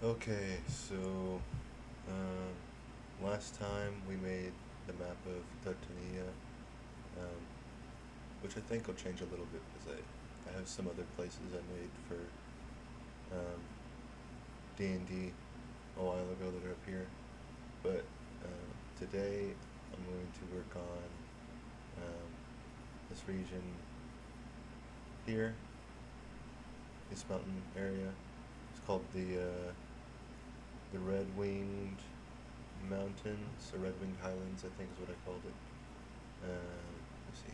Okay, so last time we made the map of Dartania, um, which I think will change a little bit because I have some other places I made for D&D a while ago that are up here. But today I'm going to work on this region here, this mountain area. It's called the Red Winged Mountains, or Red Winged Highlands, I think is what I called it. Let's see.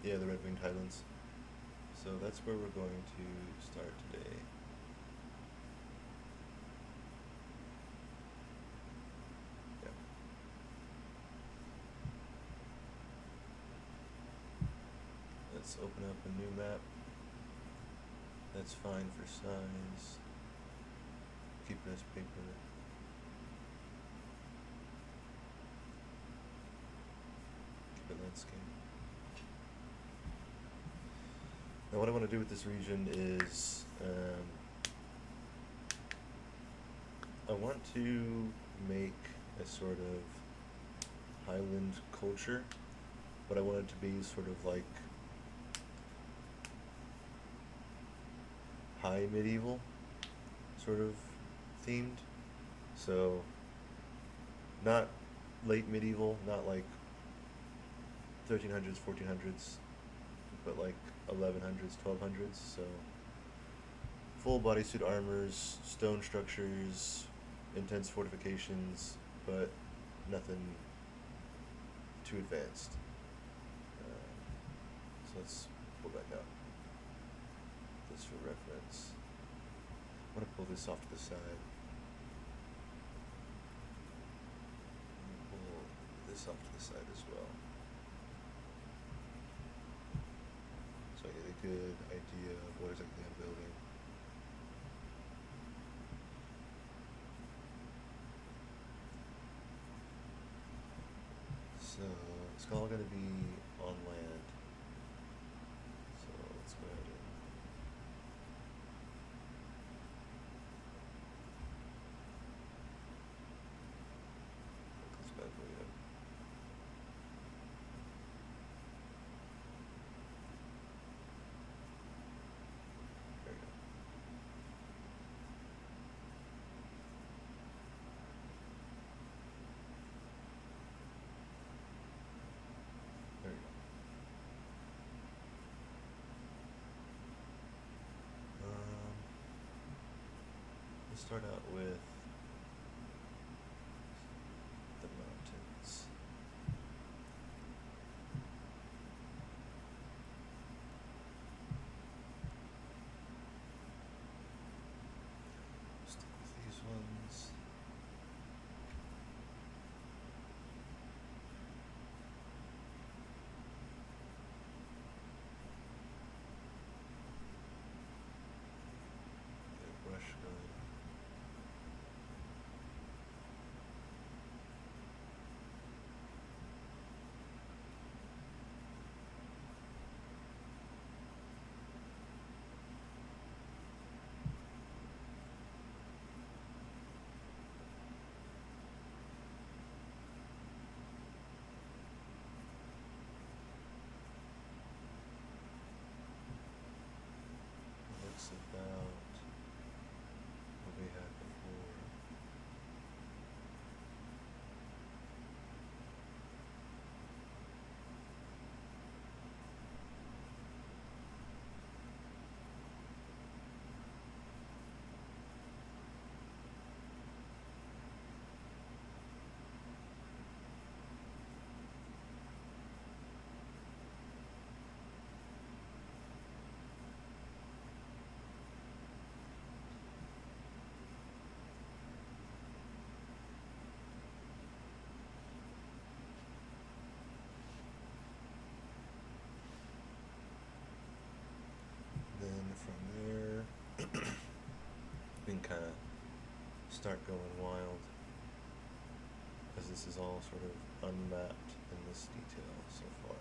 Yeah, the Red Winged Highlands. So that's where we're going to start today. Yeah. Let's open up a new map. That's fine for size. Keep it as paper. Keep it landscape. Now what I want to do with this region is I want to make a sort of highland culture, but I want it to be sort of like high medieval sort of themed. So not late medieval, not like 1300s, 1400s, but like 1100s, 1200s. So full bodysuit armors, stone structures, intense fortifications, but nothing too advanced. So let's pull back out this for reference. I'm gonna pull this off to the side. Pull this off to the side as well. So I get a good idea of what exactly I'm building. So it's all going to be on land. So let's go ahead and hook this bad boy up. There we go. There we go. Let's start out with the mountains. Stick with these ones. Get a brush going. Looks about what we had before. Then from there, we can kind of start going wild, because this is all sort of unmapped in this detail so far.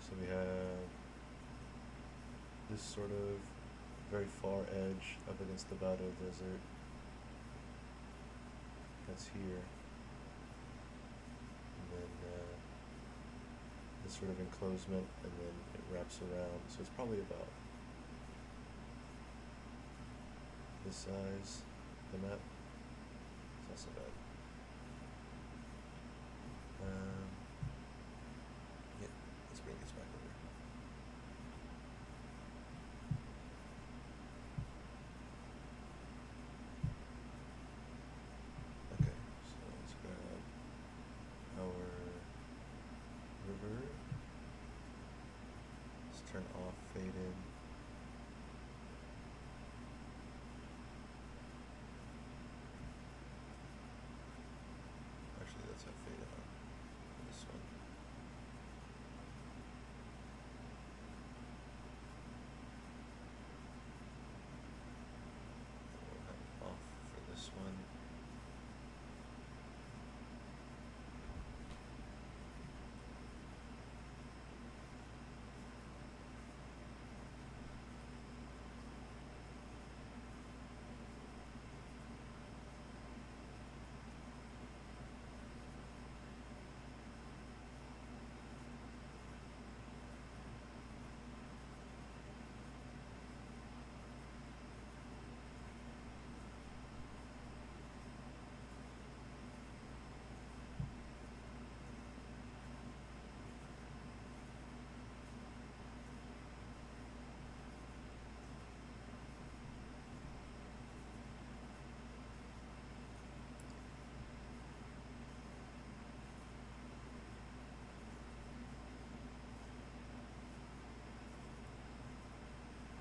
So we have this sort of very far edge up against the Bado Desert. That's here. And then this sort of enclosement, and then it wraps around. So it's probably about this size, the map. It's not so bad. Yeah, let's bring this back over. Okay, so let's grab our river. Let's turn off fade in. Actually, let's have fade on this one. And we'll have it off for this one.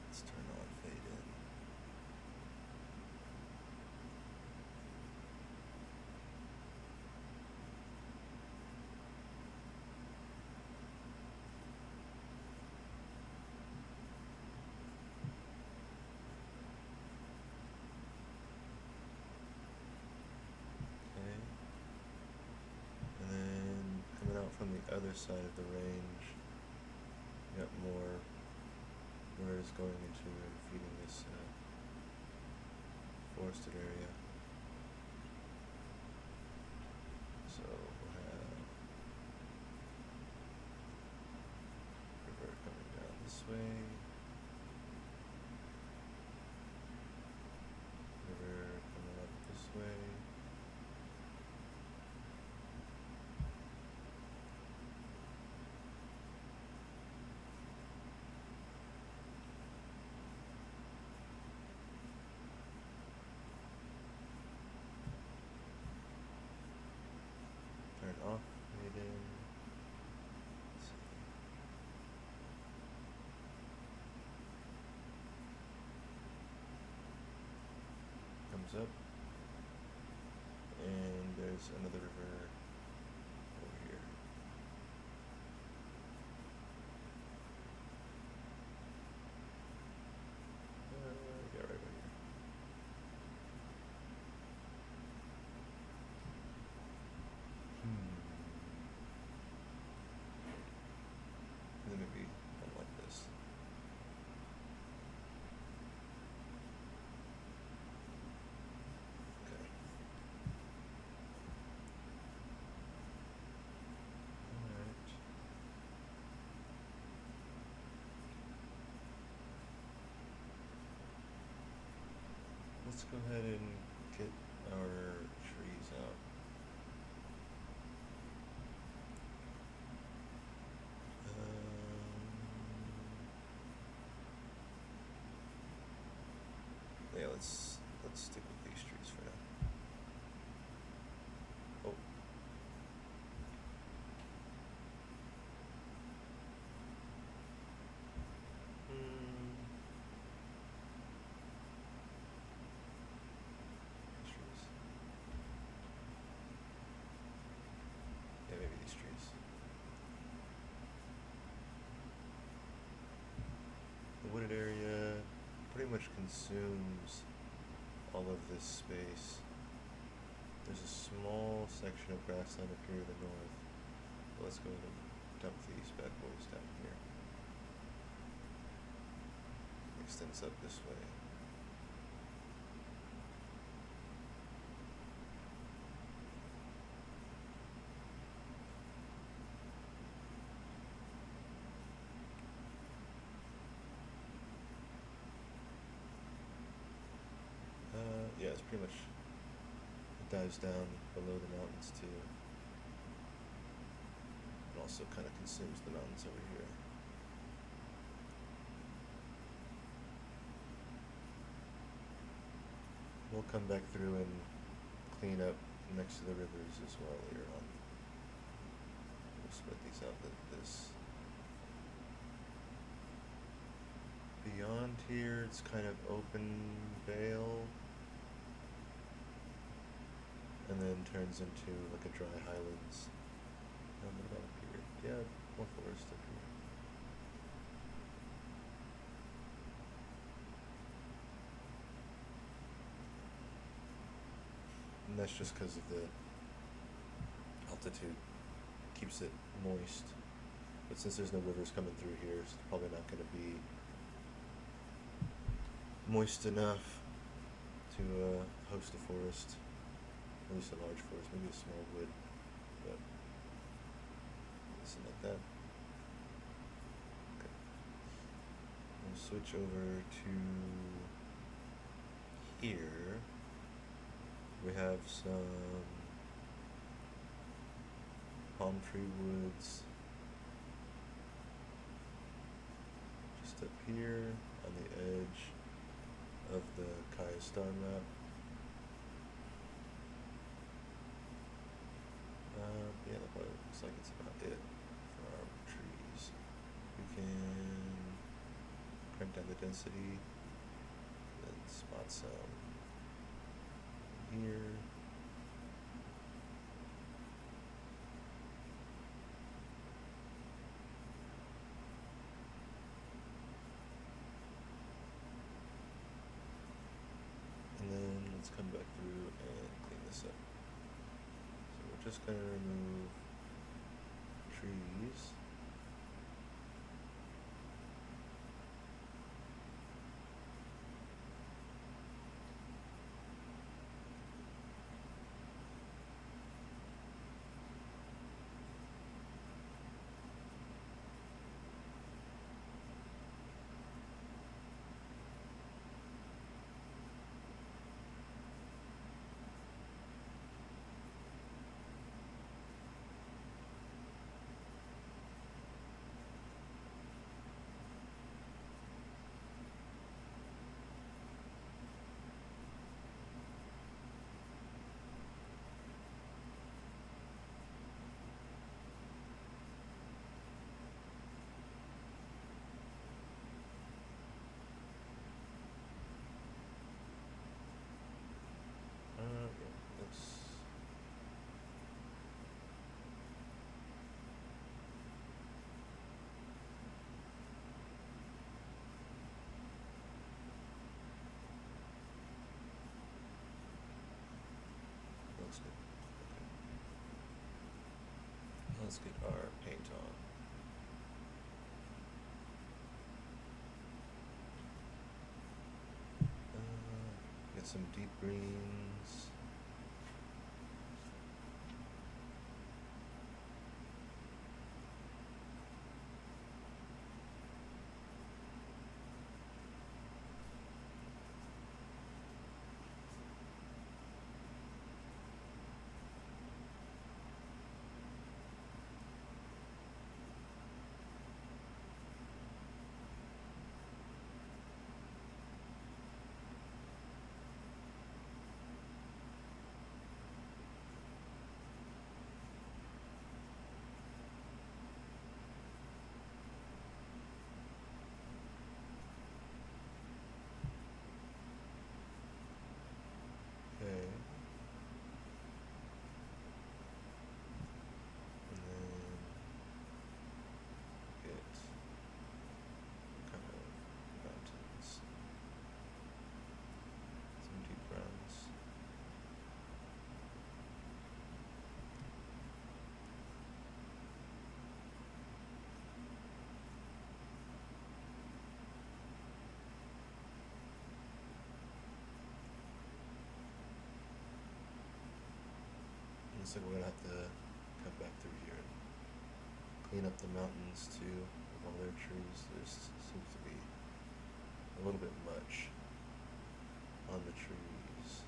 Let's turn on fade in. Okay. And then coming out from the other side of the range, you got more rivers going into and feeding this forested area. So we'll have river coming down this way, river coming up this way. Turn off fade in. Let's see. Comes up, and there's another river over here. Yeah, right over here. And then maybe one like this. Okay. Alright. Let's go ahead and get our trees out. Yeah, let's stick with these trees for now. Oh. Trees. Yeah, maybe these trees. The wooded area pretty much consumes all of this space. There's a small section of grassland up here to the north. But let's go ahead and dump these bad boys down here. Extends up this way. Yeah, it's pretty much, it dives down below the mountains too. It also kind of consumes the mountains over here. We'll come back through and clean up next to the rivers as well later on. We'll spread these out like this. Beyond here, it's kind of open vale, and then turns into like a dry highlands. And what about up here? Yeah, more forest up here. And that's just because of the altitude keeps it moist. But since there's no rivers coming through here, it's probably not going to be moist enough to host a forest, at least a large forest, maybe a small wood, but something like that. Okay. We'll switch over to here. We have some palm tree woods just up here on the edge of the Kaya star map. Yeah, that probably looks like it's about it for our trees. We can crank down the density, then spot some here. And then let's come back through and clean this up. So we're just going to remove trees. Yeah, looks good. Okay. Let's get our paint on. Get some deep greens. Looks like we're gonna have to come back through here and clean up the mountains too. With all their trees, there seems to be a little bit much on the trees.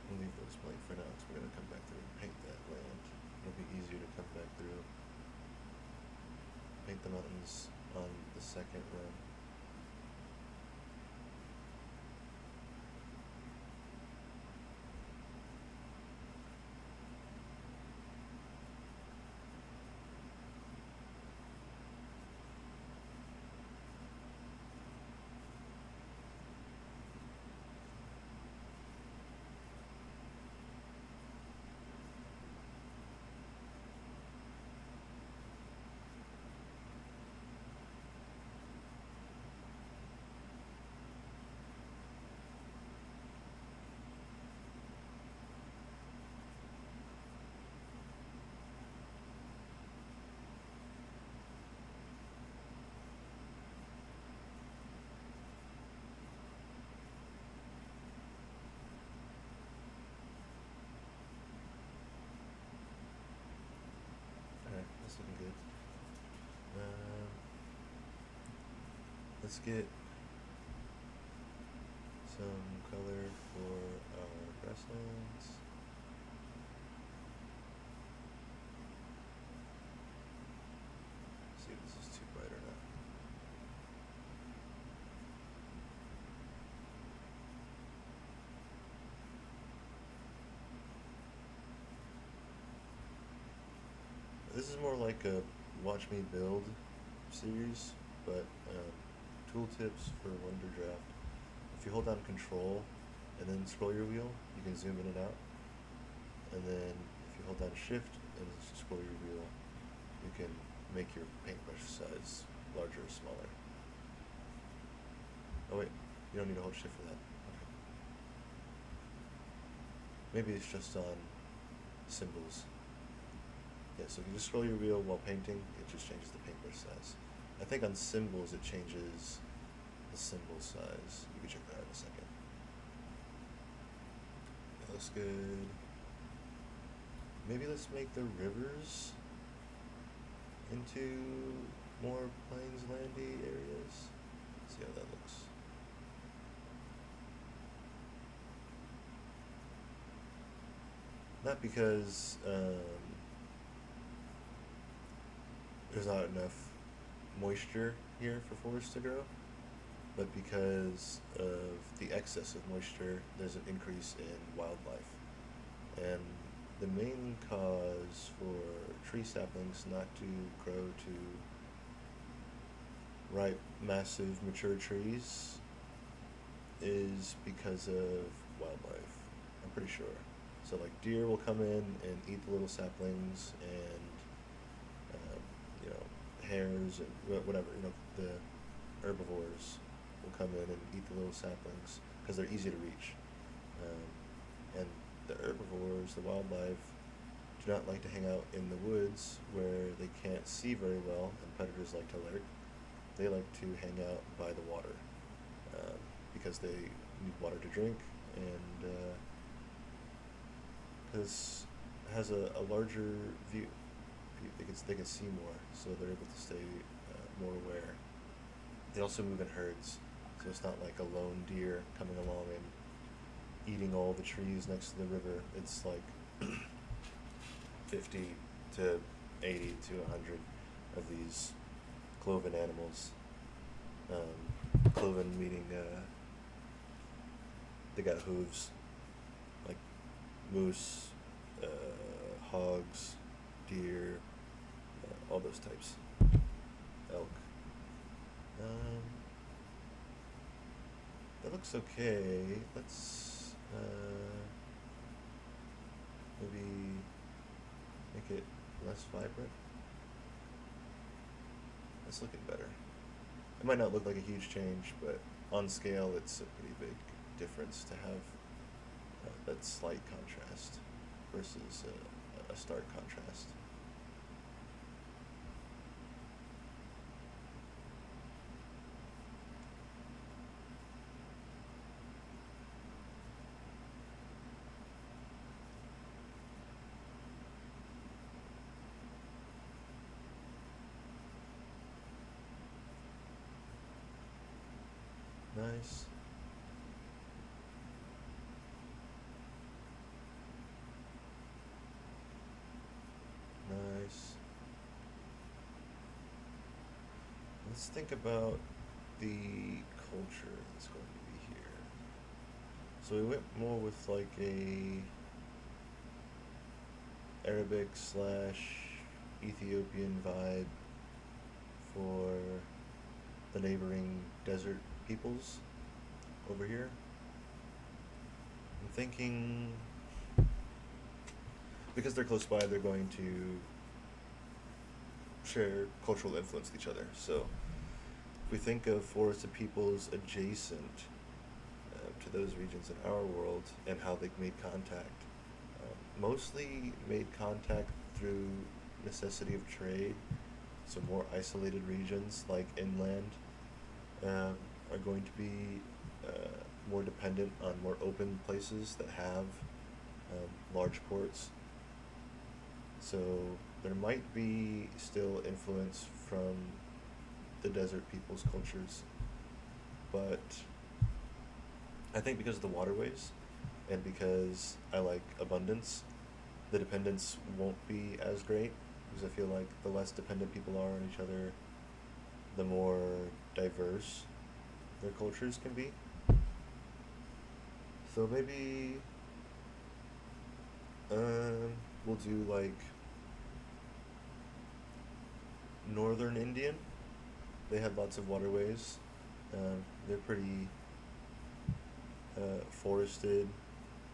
We'll leave those blank for now because we're gonna come back through and paint that land. It'll be easier to come back through. Paint the mountains on the second run. Alright, that's looking good. Let's get some color for our grasslands. See if this is too bright or not. This is more like a watch me build series, but tooltips for Wonder Draft. If you hold down Control and then scroll your wheel, you can zoom in and out. And then if you hold down Shift and scroll your wheel, you can make your paintbrush size larger or smaller. Oh wait, you don't need to hold Shift for that. Okay. Maybe it's just on symbols. Yeah, so if you just scroll your wheel while painting, it just changes the paintbrush size. I think on symbols it changes the symbol size. You can check that out in a second. That looks good. Maybe let's make the rivers into more plains landy areas. See how that looks. Not because there's not enough moisture here for forests to grow, but because of the excess of moisture, there's an increase in wildlife. And the main cause for tree saplings not to grow to ripe, massive, mature trees is because of wildlife. I'm pretty sure. So like deer will come in and eat the little saplings, and hares and whatever, the herbivores will come in and eat the little saplings because they're easy to reach. And the herbivores, the wildlife, do not like to hang out in the woods where they can't see very well and predators like to lurk. They like to hang out by the water because they need water to drink, and because it has a larger view. They can see more, so they're able to stay more aware. They also move in herds, so it's not like a lone deer coming along and eating all the trees next to the river. It's like 50 to 80 to 100 of these cloven animals. Cloven meaning they got hooves, like moose, hogs, deer, all those types. Elk. That looks okay. Let's maybe make it less vibrant. That's looking better. It might not look like a huge change, but on scale it's a pretty big difference to have that slight contrast versus a stark contrast. Nice. Nice. Let's think about the culture that's going to be here. So we went more with like a Arabic slash Ethiopian vibe for the neighboring desert peoples over here. I'm thinking because they're close by, they're going to share cultural influence with each other. So if we think of forested peoples adjacent to those regions in our world and how they've made contact, mostly made contact through necessity of trade. So more isolated regions like inland are going to be more dependent on more open places that have large ports. So there might be still influence from the desert people's cultures, but I think because of the waterways and because I like abundance, the dependence won't be as great because I feel like the less dependent people are on each other, the more diverse their cultures can be. So maybe we'll do like northern Indian. They have lots of waterways. They're pretty forested,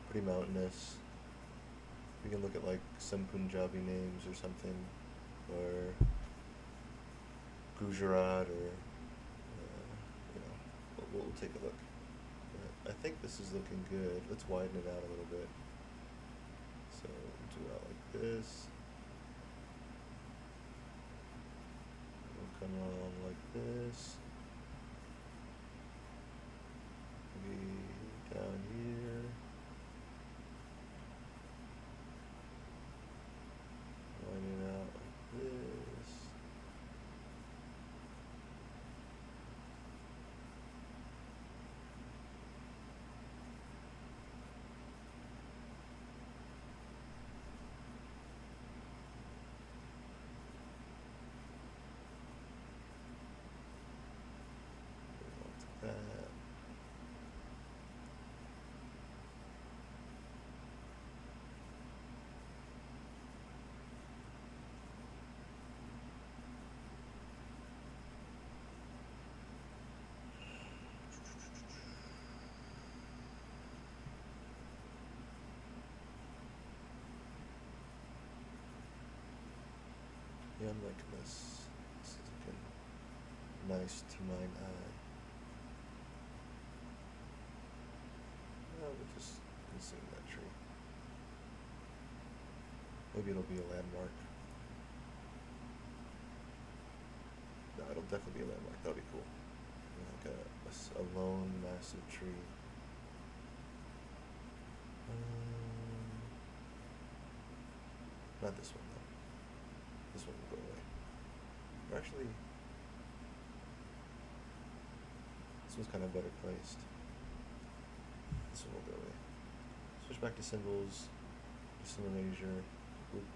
pretty mountainous. We can look at like some Punjabi names or something, or Gujarat, or we'll take a look. I think this is looking good. Let's widen it out a little bit. So we'll do it out like this. We'll come along like this. Maybe down here. Widen it out like this. That. Yeah, I'm liking this. This is looking nice to mine eye. We'll just consume that tree. Maybe it'll be a landmark. No, it'll definitely be a landmark. That'll be cool. Like a lone, massive tree. Not this one though. This one will go away. Or actually, this one's kind of better placed. This one will go away. Switch back to symbols. Some erasure. Boop.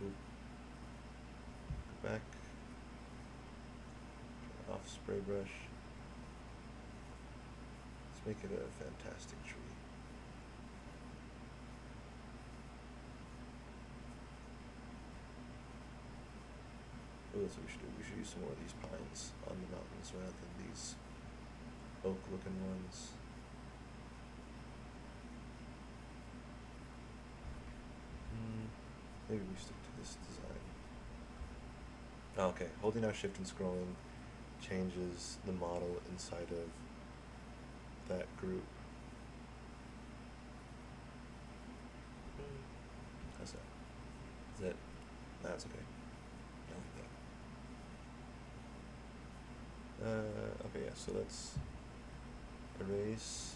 Boop. Go back. Turn off spray brush. Let's make it a fantastic tree. Oh, that's what we should do. We should use some more of these pines on the mountains rather than these oak-looking ones. Maybe we stick to this design. Oh, okay, holding down shift and scrolling changes the model inside of that group. How's that? Is that? That's okay. I like that. Okay, yeah, so let's erase.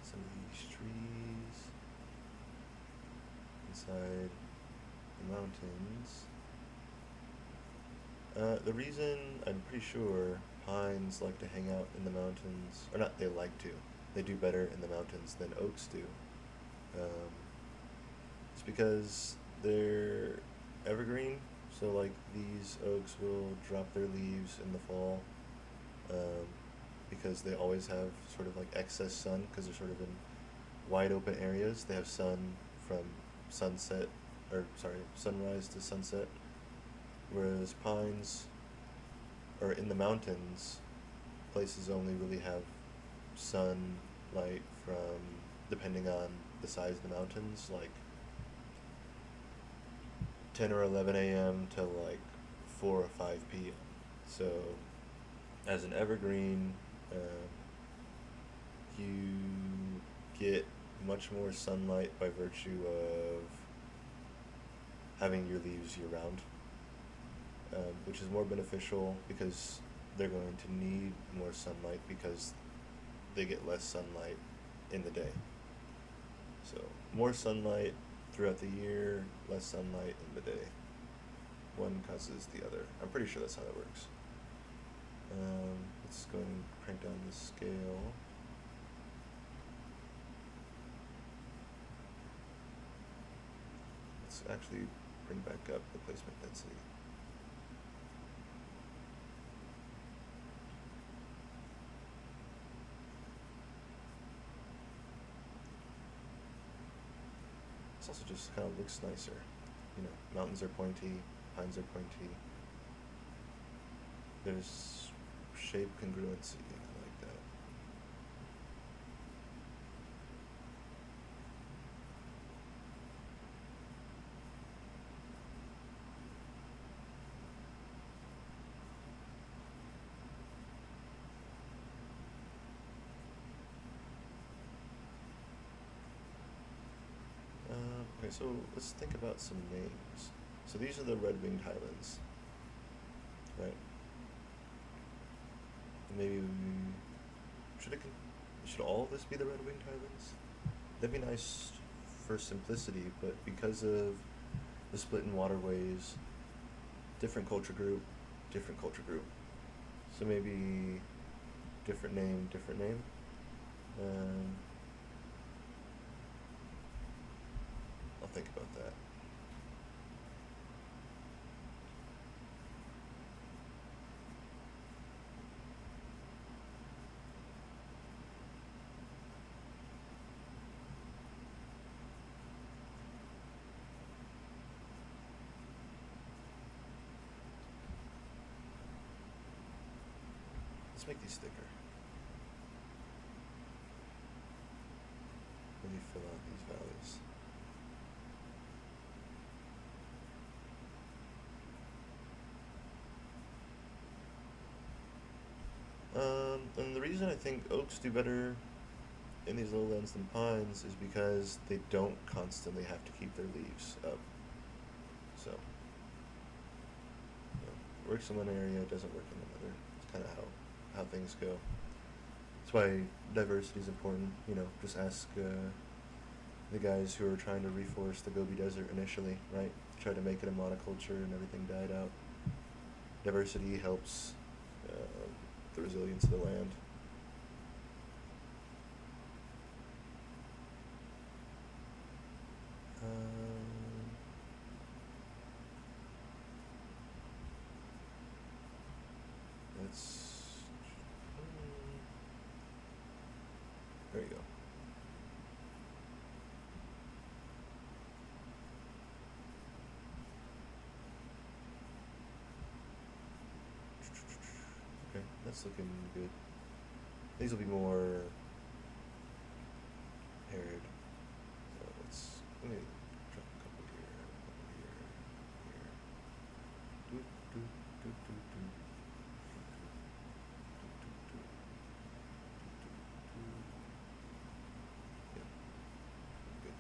Some of these trees inside the mountains. The reason I'm pretty sure pines like to hang out in the mountains, or not, they like to. They do better in the mountains than oaks do. Um, it's because they're evergreen, so like these oaks will drop their leaves in the fall, um, because they always have sort of like excess sun because they're sort of in wide open areas. They have sun from sunset, or sorry, sunrise to sunset, whereas pines or in the mountains, places only really have sunlight from, depending on the size of the mountains, like 10 or 11 a.m. to like 4 or 5 p.m. So, as an evergreen, you get much more sunlight by virtue of having your leaves year round, which is more beneficial because they're going to need more sunlight because they get less sunlight in the day. So, more sunlight throughout the year, less sunlight in the day. One causes the other. I'm pretty sure that's how that works. Let's go and crank down the scale. Let's actually bring back up the placement density. This also just kind of looks nicer. You know, mountains are pointy, pines are pointy. There's shape congruency. I like that. Okay, so let's think about some names. So these are the Red Winged Highlands, right? Maybe should all of this be the Red Winged Highlands? That'd be nice for simplicity, but because of the split in waterways, different culture group, different culture group. So maybe different name, different name. Um, I'll think about that. Let's make these thicker. Really fill out these valleys. And the reason I think oaks do better in these lowlands than pines is because they don't constantly have to keep their leaves up. So, you know, works in one area, doesn't work in another. It's kind of how things go. That's why diversity is important. You know, just ask the guys who are trying to reforest the Gobi Desert initially, right? Try to make it a monoculture and everything died out. Diversity helps the resilience of the land. Let's. There you go. Okay, that's looking good. These will be more arid. So let me drop a couple here, here. Doot, doot, doot, doot, doot. Yeah, good.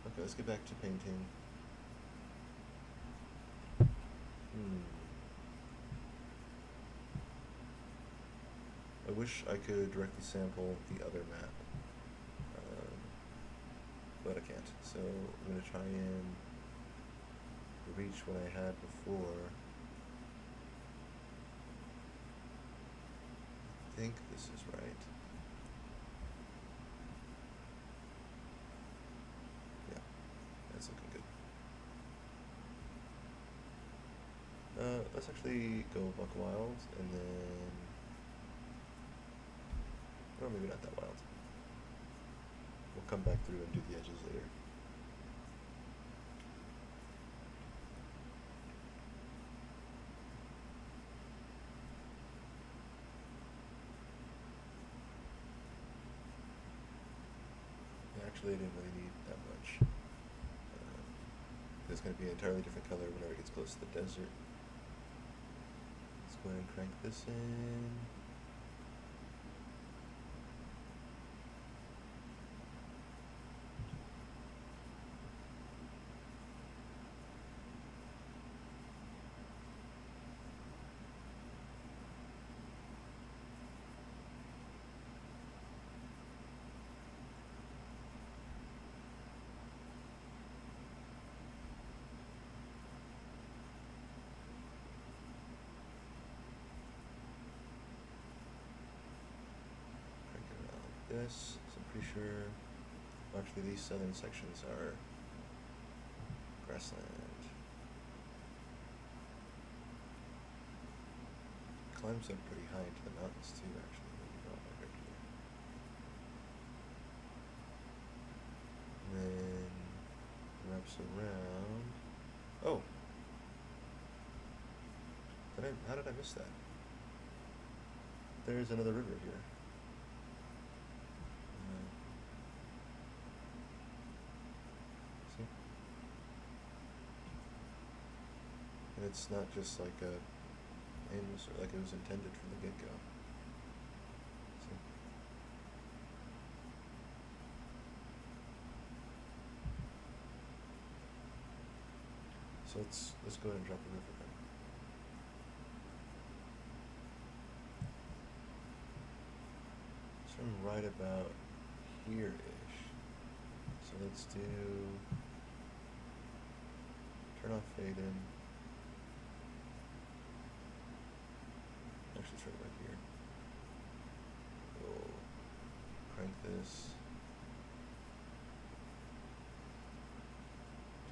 Okay, let's get back to painting. I wish I could directly sample the other map, um, but I can't. So I'm gonna try and reach what I had before. think this is right. Yeah, that's looking good. Let's actually go buck wild and then, or maybe not that wild. We'll come back through and do the edges later. Actually, I didn't really need that much. It's going to be an entirely different color whenever it gets close to the desert. Let's go ahead and crank this in. This, so I'm pretty sure, actually these southern sections are grassland. Climbs up pretty high into the mountains too, actually, when you go up right here. And then wraps around. Oh! How did I miss that? There's another river here. See? And it's not just like a aimless, or like it was intended from the get-go. See? So let's go ahead and drop the river then. So I'm right about here-ish. So let's do turn off fade in. Actually, it's right here. We'll crank this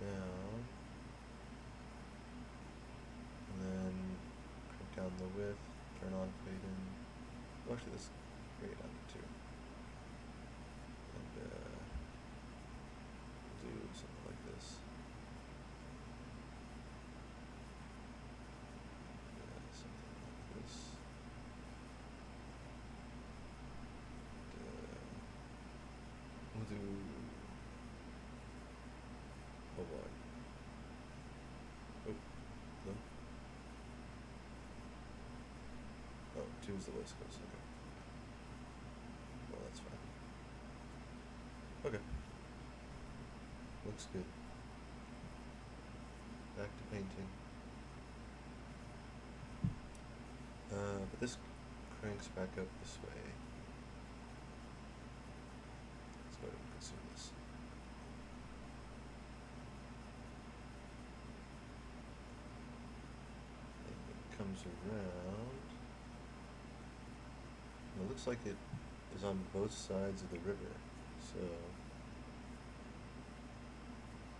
down, and then crank down the width, turn on fade in. Well, actually, let's bring it down to 2. And do something like this. Something like this. We'll do. Oh boy. Oh, no. Oh, 2 is the West Coast, okay. Well, that's fine. Okay. Looks good. Back to painting. But this cranks back up this way. Let's go ahead and consume this. And it comes around. And it looks like it is on both sides of the river, so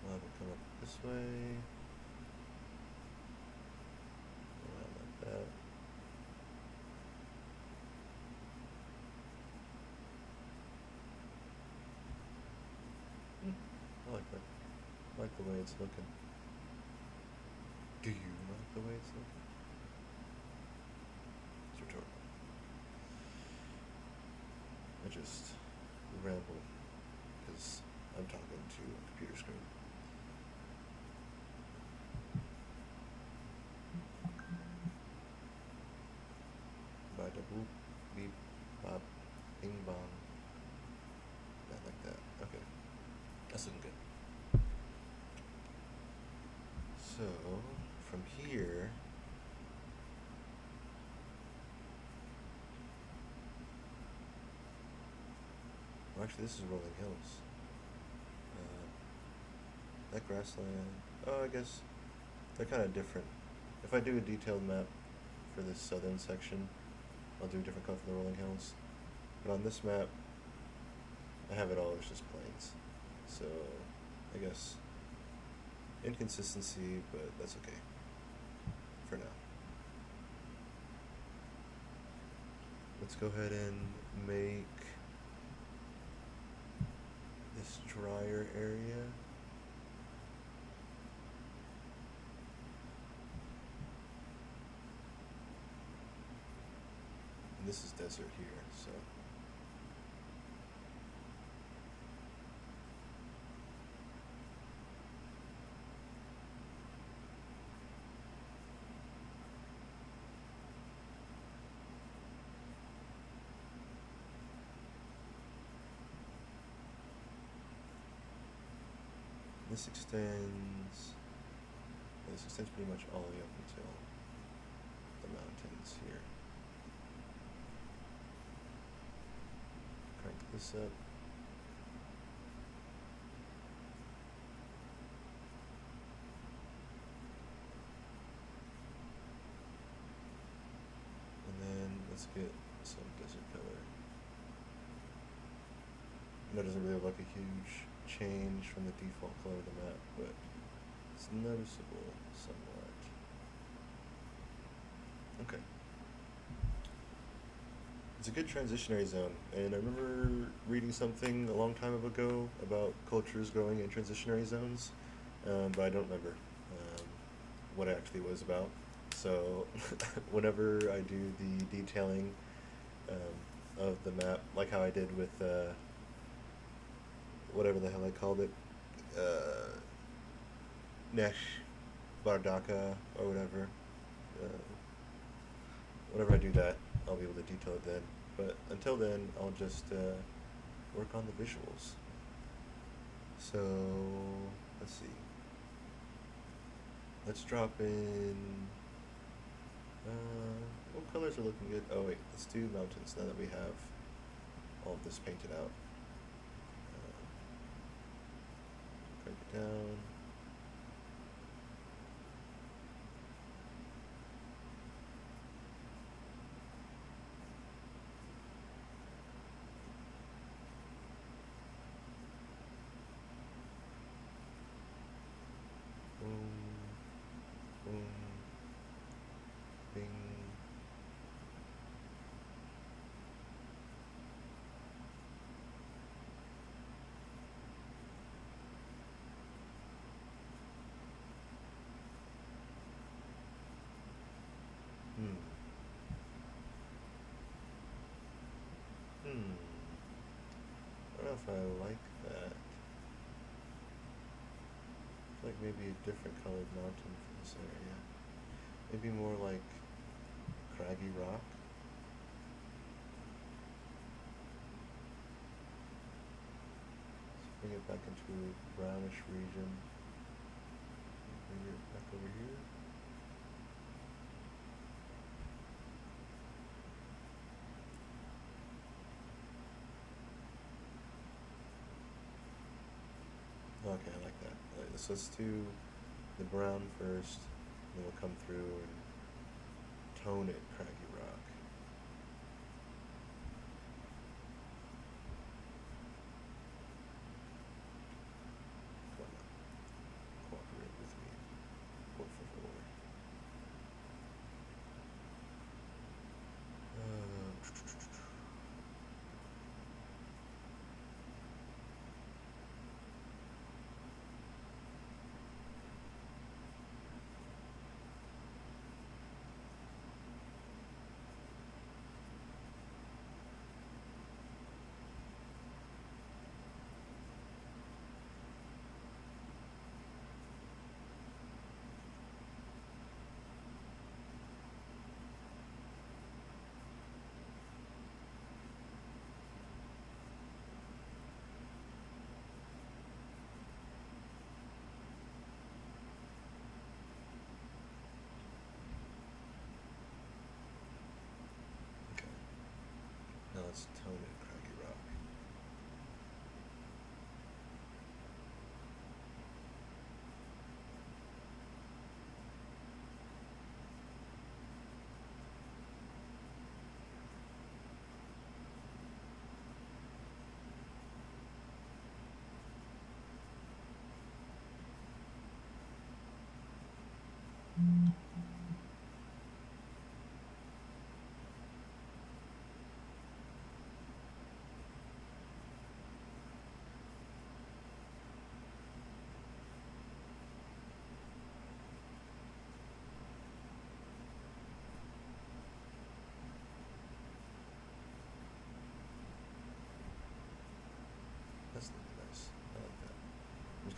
I'll have it come up this way, around like that. I like that. I like the way it's looking. Do you like the way it's looking? It's rhetorical. I just ramble because I'm talking to a computer screen. Bada boop, beep, bop, bing bong. Not like that. Okay. That's looking good. So, from here, well, actually, this is rolling hills. That grassland. Oh, I guess they're kind of different. If I do a detailed map for this southern section, I'll do a different color for the rolling hills. But on this map, I have it all as just plains. So, I guess inconsistency, but that's okay for now. Let's go ahead and make this drier area. And this is desert here, so. This extends pretty much all the way up until the mountains here. Crank this up. And then let's get some desert color. That doesn't really look like a huge change from the default color of the map, but it's noticeable somewhat. Okay. It's a good transitionary zone, and I remember reading something a long time ago about cultures growing in transitionary zones, but I don't remember what it actually was about. So whenever I do the detailing of the map, like how I did with whatever the hell I called it, Nech-Bhardacha or whatever. Whenever I do that, I'll be able to detail it then. But until then, I'll just work on the visuals. So, let's see. Let's drop in. What colors are looking good? Oh wait, let's do mountains now that we have all of this painted out. Crank it down. Boom, boom, bing. Hmm. I don't know if I like that. I feel like maybe a different colored mountain for this area. Maybe more like craggy rock. Let's bring it back into a brownish region. Bring it back over here. Okay, I like that. So let's do the brown first, then we'll come through and tone it craggy rock. Come on, cooperate with me, por favor. Okay, now let's tone it craggy rock.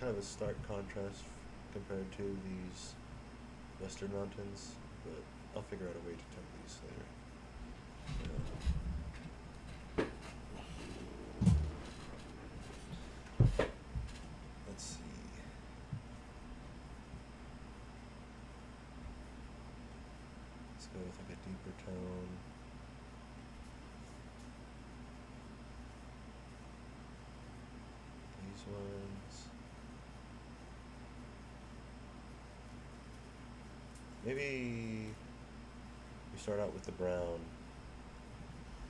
kind of a stark contrast compared to these western mountains, but I'll figure out a way to tone these later. Let's see. Let's go with like a deeper tone. These ones. Maybe we start out with the brown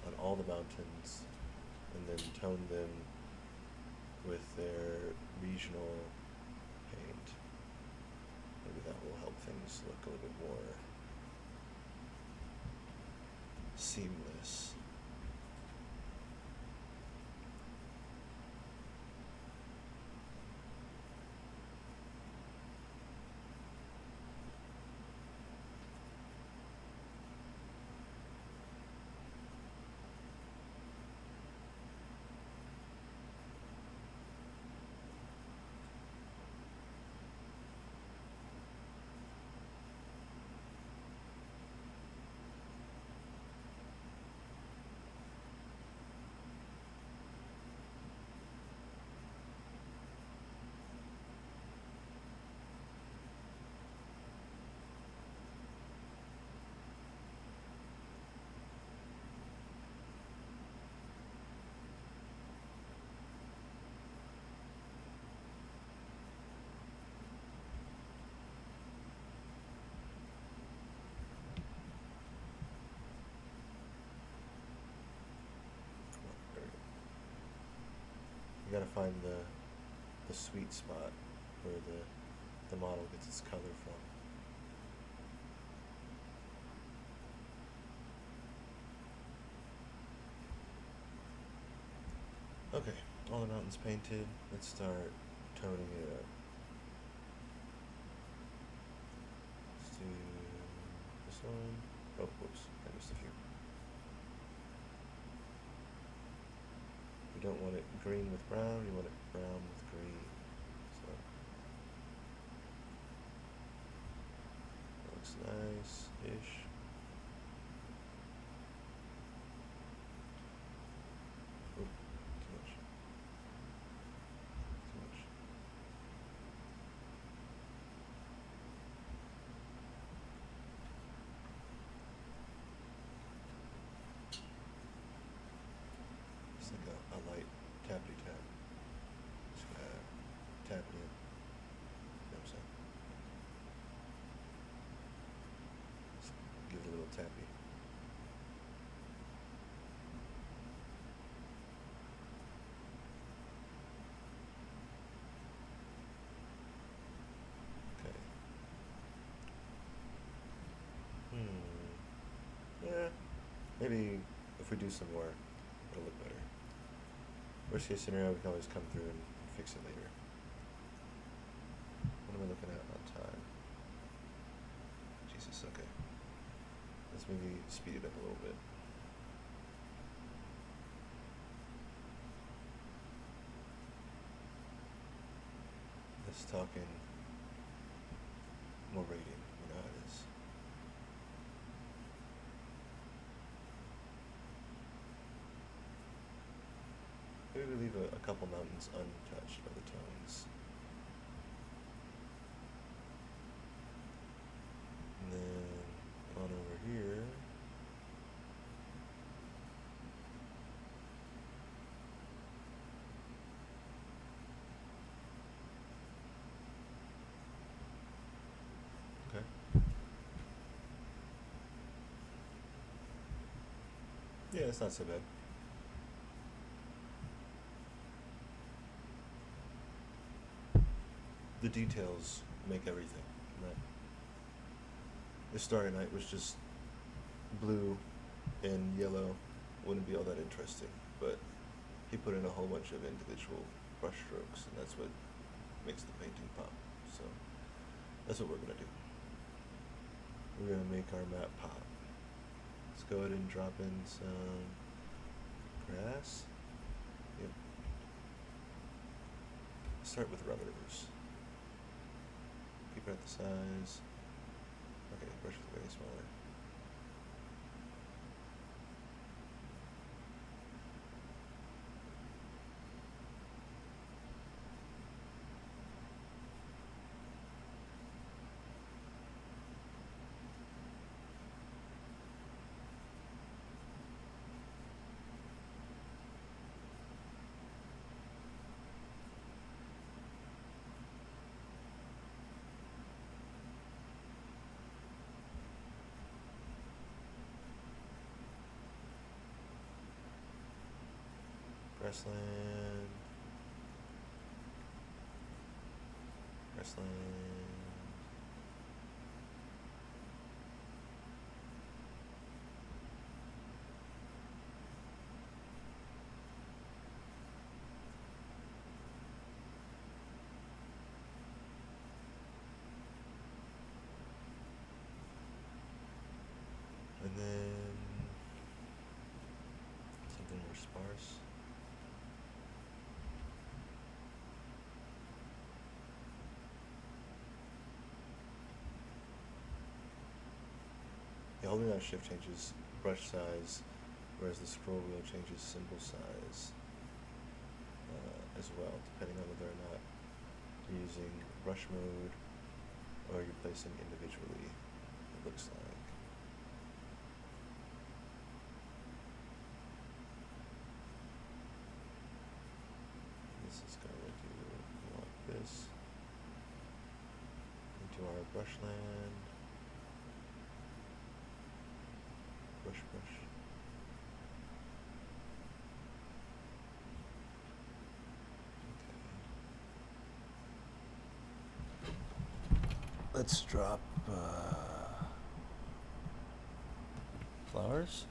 on all the mountains and then tone them with their regional paint. Maybe that will help things look a little bit more seamless. You gotta find the sweet spot where the model gets its color from. Okay, all the mountains painted. Let's start toning it up. Let's do this one. Oh, whoops, I missed a few. You don't want it green with brown, you want it brown with green. So that looks nice-ish. Oop, too much. Too much. It's like a light tappity tap. Just tap it in. You know what I'm saying? Just give it a little tappy. Okay. Yeah. Maybe if we do some more, it'll look better. Worst case scenario, we can always come through and fix it later. What am I looking at on time? Jesus, okay. Let's maybe speed it up a little bit. Let's talk in more rating, you know how it is. Maybe we leave a couple mountains untouched by the tones. And then on over here. Okay. Yeah, it's not so bad. The details make everything, right? If Starry Night was just blue and yellow, wouldn't be all that interesting. But he put in a whole bunch of individual brush strokes, and that's what makes the painting pop. So that's what we're gonna do. We're gonna make our map pop. Let's go ahead and drop in some grass. Yep. start with rubbers. Keep it at the size. Okay, brush is way smaller. Grassland. Grassland. And then something more sparse. Yeah, holding down shift changes brush size, whereas the scroll wheel changes symbol size as well, depending on whether or not you're using brush mode or you're placing individually, it looks like. This is going to do like this into our brush land. Brush. Okay. Let's drop flowers.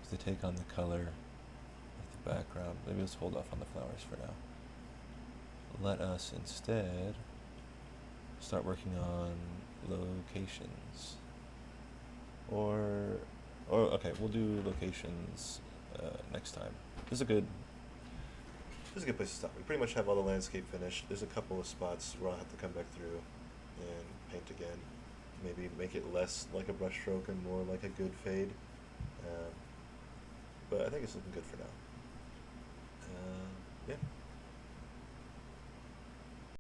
Just to take on the color of the background. Maybe let's hold off on the flowers for now. Let us instead start working on locations. Or okay, we'll do locations next time. This is a good place to stop. We pretty much have all the landscape finished. There's a couple of spots where I'll have to come back through and paint again. Maybe make it less like a brush stroke and more like a good fade. But I think it's looking good for now. Yeah.